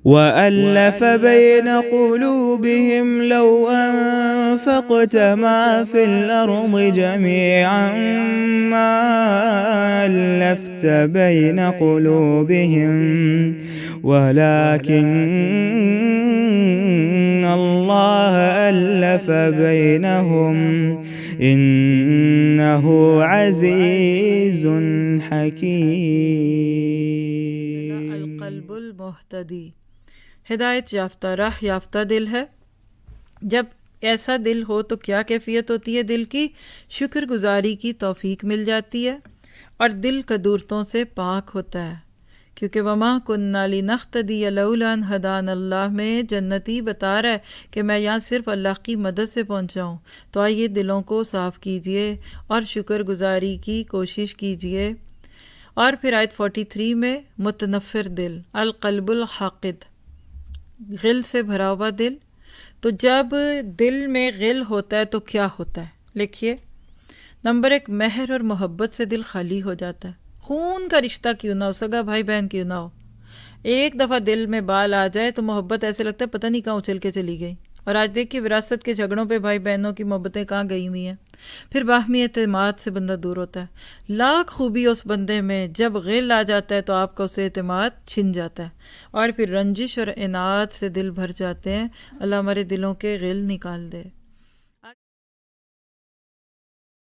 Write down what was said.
वअल्लफ़ ban क़ुलूबिहिम लौ अनफ़क़त मा fill अर्ज़ि जमीअन मा अल्लफ़्त ban क़ुलूबिहिम वलाकिन्न अल्लाह अल्लफ़ बैनहुम इन्नहु अज़ीज़ुन हकीम। अल-क़ल्बुल मुहतदी, हिदायत याफ्ता, राह याफ्ता दिल है। जब ऐसा दिल हो तो क्या कैफियत होती है दिल की? शुक्रगुजारी की तौफीक मिल जाती है और दिल कदूरतों से पाक होता है, क्योंकि वमा कुन्ना लिनख्तदिय लौला अन हदान अल्लाह में जन्नती बता रहा है कि मैं यहाँ सिर्फ़ अल्लाह की मदद से पहुँचा हूँ। तो आइए दिलों को साफ़ कीजिए और शुक्रगुजारी की कोशिश कीजिए। और फिर आयत 43 में मुतनफ़िर दिल, अल-क़ल्बुल हाक़िद, गिल से भरा हुआ दिल। तो जब दिल में गिल होता है तो क्या होता है? लिखिए, नंबर 1, महर और मोहब्बत से दिल खाली हो जाता है। खून का रिश्ता क्यों ना हो, सगा भाई बहन क्यों ना हो, एक दफ़ा दिल में बाल आ जाए तो मोहब्बत ऐसे लगता है पता नहीं कहाँ उछल के चली गई। और आज देखिए विरासत के झगड़ों पे भाई बहनों की मोहब्बतें कहाँ गई हुई हैं। फिर बाहमी एतमाद से बंदा दूर होता है। लाख खूबी उस बंदे में, जब गिल आ जाता है तो आपका उससे एतमाद छिन जाता है और फिर रंजिश और इनाद से दिल भर जाते हैं। अल्लाह हमारे दिलों के गिल निकाल दे।